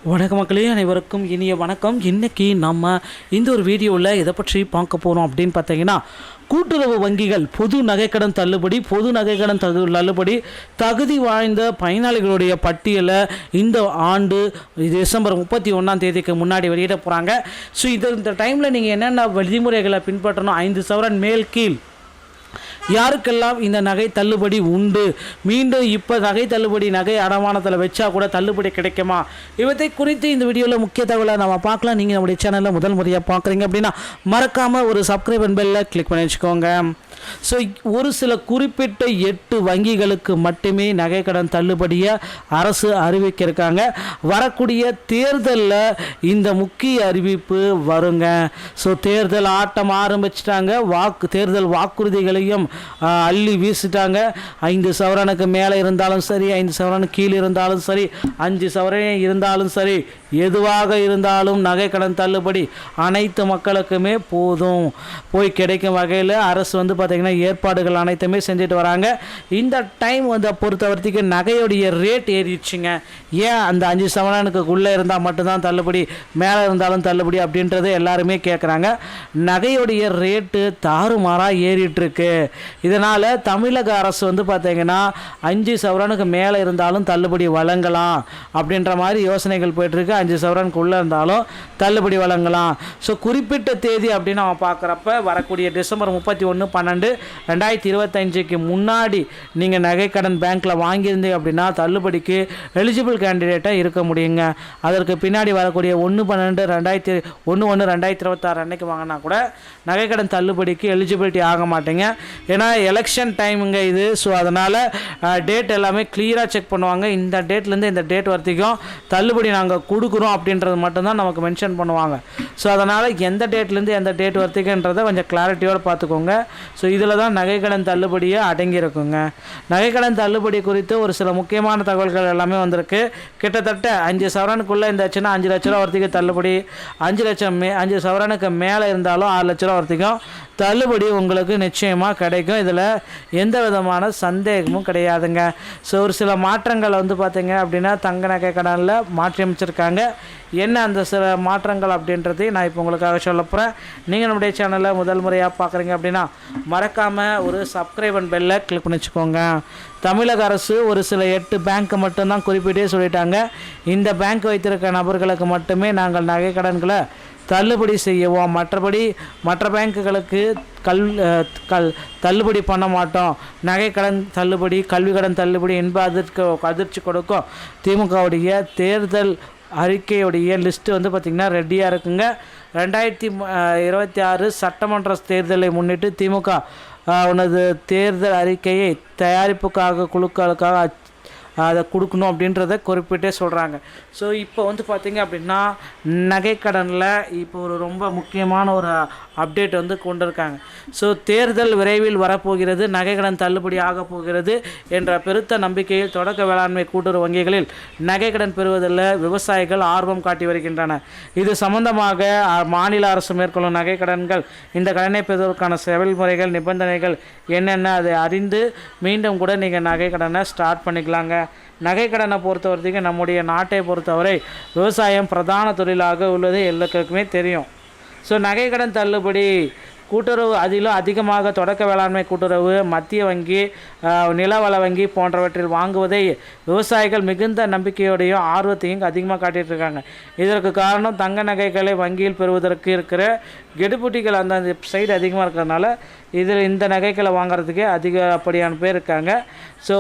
வணக்க மக்களே, அனைவருக்கும் இனிய வணக்கம். இன்றைக்கி நம்ம இந்த ஒரு வீடியோவில் எதை பற்றி பார்க்க போகிறோம் அப்படின்னு பார்த்தீங்கன்னா, கூட்டுறவு வங்கிகள் பொது நகைக்கடன் தள்ளுபடி தகுதி வாய்ந்த பயனாளிகளுடைய பட்டியலை இந்த ஆண்டு டிசம்பர் 31 முன்னாடி வெளியிட போகிறாங்க. ஸோ இந்த டைமில் நீங்கள் என்னென்ன விதிமுறைகளை பின்பற்றணும், 5 சவரன் மேல் கீழ் யாருக்கெல்லாம் இந்த நகை தள்ளுபடி உண்டு, மீண்டும் இப்போ நகை தள்ளுபடி நகை அடமானத்தில் வச்சா கூட தள்ளுபடி கிடைக்குமா, இவற்றை குறித்து இந்த வீடியோவில் முக்கிய தகவலை நம்ம பார்க்கலாம். நீங்கள் நம்முடைய சேனலில் முதல் முறையாக பார்க்குறீங்க அப்படின்னா மறக்காமல் ஒரு சப்ஸ்கிரைப் பெல்லை கிளிக் பண்ணி வச்சுக்கோங்க. ஸோ ஒரு சில குறிப்பிட்ட 8 வங்கிகளுக்கு மட்டுமே நகை கடன் தள்ளுபடியை அரசு அறிவிக்கிருக்காங்க. வரக்கூடிய தேர்தலில் இந்த முக்கிய அறிவிப்பு வருங்க. ஸோ தேர்தல் ஆட்டம் ஆரம்பிச்சிட்டாங்க. தேர்தல் வாக்குறுதிகளையும் அள்ளி வீசிட்டாங்க. 5 சவரனுக்கு மேலே இருந்தாலும் சரி, 5 சவரனுக்கு கீழே இருந்தாலும் சரி, 5 சவரன் இருந்தாலும் சரி, எதுவாக இருந்தாலும் நகை கடன் தள்ளுபடி அனைத்து மக்களுக்குமே போய் கிடைக்கும் வகையில் அரசு பார்த்திங்கன்னா ஏற்பாடுகள் அனைத்துமே செஞ்சுட்டு வராங்க. இந்த டைம் பொறுத்த வரைக்கும் நகையுடைய ரேட் ஏறிடுச்சுங்க. ஏன் அந்த 5 சவரனுக்குள்ளே இருந்தால் மட்டும்தான் தள்ளுபடி, மேலே இருந்தாலும் தள்ளுபடி அப்படின்றது எல்லாருமே கேட்குறாங்க. நகையுடைய ரேட்டு தாறுமாறாக ஏறிட்டுருக்கு. இதனால் தமிழக அரசு பார்த்திங்கன்னா 5 சவரனுக்கு மேலே இருந்தாலும் தள்ளுபடி வழங்கலாம் அப்படின்ற மாதிரி யோசனைகள் போய்ட்டுருக்கு. 5 சவரனுக்குள்ளே இருந்தாலும் தள்ளுபடி வழங்கலாம். ஸோ குறிப்பிட்ட தேதி அப்படின்னு நம்ம பார்க்குறப்ப வரக்கூடிய டிசம்பர் 31/12/2025 முன்னாடி நீங்கள் நகைக்கடன் பேங்க்கில் வாங்கியிருந்தீங்க அப்படின்னா தள்ளுபடிக்கு எலிஜிபிள் கேண்டிடேட்டாக இருக்க முடியுங்க. அதற்கு பின்னாடி வரக்கூடிய 1/12/2026 அன்னைக்கு வாங்கினா கூட நகைக்கடன் தள்ளுபடிக்கு எலிஜிபிலிட்டி ஆக மாட்டேங்க. ஏன்னா எலெக்ஷன் டைமுங்க இது. ஸோ அதனால் டேட் எல்லாமே கிளியராக செக் பண்ணுவாங்க. இந்த டேட்லேருந்து இந்த டேட் வரைக்கும் தள்ளுபடி நாங்கள் கொடுக்குறோம் அப்படின்றது மட்டும்தான் நமக்கு மென்ஷன் பண்ணுவாங்க. ஸோ அதனால் எந்த டேட்லேருந்து எந்த டேட் வரைக்கும்ன்றதை கொஞ்சம் கிளாரிட்டியோடு பார்த்துக்கோங்க. ஸோ இதில் தான் நகைக்கடன் தள்ளுபடியை அடங்கியிருக்குங்க. நகைக்கடன் தள்ளுபடி குறித்து ஒரு சில முக்கியமான தகவல்கள் எல்லாமே வந்திருக்கு. கிட்டத்தட்ட 5 சவரனுக்குள்ளே இருந்துச்சுன்னா 5 லட்ச ரூபா வரைக்கும் தள்ளுபடி, 5 சவரனுக்கு மேலே இருந்தாலும் 6 லட்ச ரூபா வரைக்கும் தள்ளுபடி உங்களுக்கு நிச்சயமாக கிடைக்கும். இதில் எந்த விதமான சந்தேகமும் கிடையாதுங்க. ஸோ ஒரு சில மாற்றங்கள் பார்த்தீங்க அப்படின்னா தங்க நகை கடனில் மாற்றி அமைச்சிருக்காங்க. என்ன அந்த சில மாற்றங்கள் அப்படின்றதையும் நான் இப்போ உங்களுக்காக சொல்ல போகிறேன். நீங்கள் நம்முடைய சேனலில் முதல் முறையாக பார்க்குறீங்க அப்படின்னா மறக்காமல் ஒரு சப்ஸ்கிரைப் அண்ட் பெல்லை கிளிக் பண்ணி வச்சுக்கோங்க. தமிழக அரசு ஒரு சில 8 பேங்க்கை மட்டும்தான் குறிப்பிட்டே சொல்லிட்டாங்க. இந்த பேங்க் வைத்திருக்க நபர்களுக்கு மட்டுமே நாங்கள் நகை கடன்களை தள்ளுபடி செய்வோம், மற்றபடி மற்ற பேங்க்குகளுக்கு தள்ளுபடி பண்ண மாட்டோம். நகை கடன் தள்ளுபடி, கல்வி கடன் தள்ளுபடி என்பதற்கு அதிர்ச்சி கொடுக்கும் திமுகவுடைய தேர்தல் அறிக்கையுடைய லிஸ்ட்டு பார்த்திங்கன்னா ரெடியாக இருக்குங்க. 2026 சட்டமன்ற தேர்தலை முன்னிட்டு திமுக தேர்தல் அறிக்கையை தயாரிப்புக்காக குழுக்களுக்காக அதை கொடுக்கணும் அப்படின்றத குறிப்பிட்டே சொல்கிறாங்க. ஸோ இப்போ பார்த்திங்க அப்படின்னா நகைக்கடனில் இப்போ ஒரு ரொம்ப முக்கியமான ஒரு அப்டேட் கொண்டு இருக்காங்க. ஸோ தேர்தல் விரைவில் வரப்போகிறது, நகைக்கடன் தள்ளுபடி ஆக போகிறது என்ற பெருத்த நம்பிக்கையில் தொடக்க வேளாண்மை கூட்டுறவு வங்கிகளில் நகைக்கடன் பெறுவதில் விவசாயிகள் ஆர்வம் காட்டி வருகின்றனர். இது சம்பந்தமாக மாநில அரசு மேற்கொள்ளும் நகைக்கடன்கள், இந்த கடனை பெறுவதற்கான செயல்முறைகள், நிபந்தனைகள் என்னென்ன அதை அறிந்து மீண்டும் கூட நீங்கள் நகைக்கடனை ஸ்டார்ட் பண்ணிக்கலாங்க. நகைக்கடனை பொறுத்த வரைக்கும் நம்முடைய நாட்டை பொறுத்தவரை விவசாயம் பிரதான தொழிலாக உள்ளது எல்லாருக்குமே தெரியும். ஸோ நகைக்கடன் தள்ளுபடி கூட்டுறவு, அதிலும் அதிகமாக தொடக்க வேளாண்மை கூட்டுறவு, மத்திய வங்கி, நிலவள வங்கி போன்றவற்றில் வாங்குவதை விவசாயிகள் மிகுந்த நம்பிக்கையோடையும் ஆர்வத்தையும் அதிகமாக காட்டிகிட்டு இருக்காங்க. இதற்கு காரணம் தங்க நகைகளை வங்கியில் பெறுவதற்கு இருக்கிற கெடுபுட்டிகள் அந்த சைடு அதிகமாக இருக்கிறதுனால இதில் இந்த நகைகளை வாங்குறதுக்கே அதிகப்படியான பேர் இருக்காங்க. ஸோ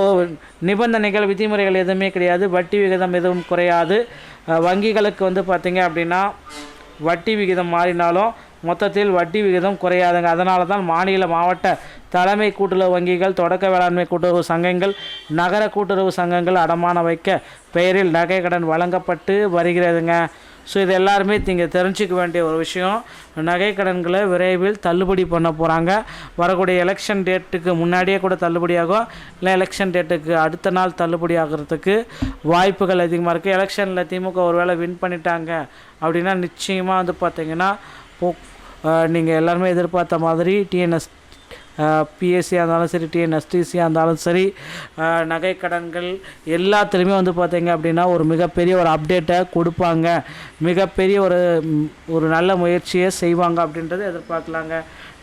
நிபந்தனைகள், விதிமுறைகள் எதுவுமே கிடையாது. வட்டி விகிதம் எதுவும் குறையாது. வங்கிகளுக்கு பார்த்திங்க அப்படின்னா வட்டி விகிதம் மாறினாலும் மொத்தத்தில் வட்டி விகிதம் குறையாதுங்க. அதனால தான் மாநில, மாவட்ட தலைமை கூட்டுறவு வங்கிகள், தொடக்க வேளாண்மை கூட்டுறவு சங்கங்கள், நகர கூட்டுறவு சங்கங்கள் அடமான வைக்க பெயரில் நகை கடன் வழங்கப்பட்டு வருகிறதுங்க. ஸோ இது எல்லாருமே நீங்கள் தெரிஞ்சிக்க வேண்டிய ஒரு விஷயம். நகை கடன்களை விரைவில் தள்ளுபடி பண்ண போகிறாங்க. வரக்கூடிய எலெக்ஷன் டேட்டுக்கு முன்னாடியே கூட தள்ளுபடியாகும், இல்லை எலெக்ஷன் டேட்டுக்கு அடுத்த நாள் தள்ளுபடி ஆகிறதுக்கு வாய்ப்புகள் அதிகமாக இருக்குது. எலெக்ஷனில் திமுக ஒரு வேளை வின் பண்ணிட்டாங்க அப்படின்னா நிச்சயமாக பார்த்திங்கன்னா நீங்கள் எல்லாருமே எதிர்பார்த்த மாதிரி பிஎஸ்சியாக இருந்தாலும் சரி, டிஎன்எஸ்டிசியாக இருந்தாலும் சரி, நகை கடன்கள் எல்லாத்துலேயுமே வந்து பார்த்திங்க அப்படின்னா ஒரு மிகப்பெரிய ஒரு அப்டேட்டை கொடுப்பாங்க, மிகப்பெரிய ஒரு நல்ல முயற்சியை செய்வாங்க அப்படின்றத எதிர்பார்க்கலாங்க.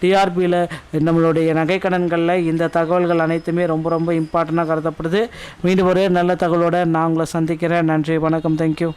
டிஆர்பியில் நம்மளுடைய நகை கடன்களில் இந்த தகவல்கள் அனைத்துமே ரொம்ப ரொம்ப இம்பார்ட்டண்ட்டாக கருதப்படுது. மீண்டும் ஒரு நல்ல தகவலோடு நான் உங்களை சந்திக்கிறேன். நன்றி, வணக்கம், தேங்க்யூ.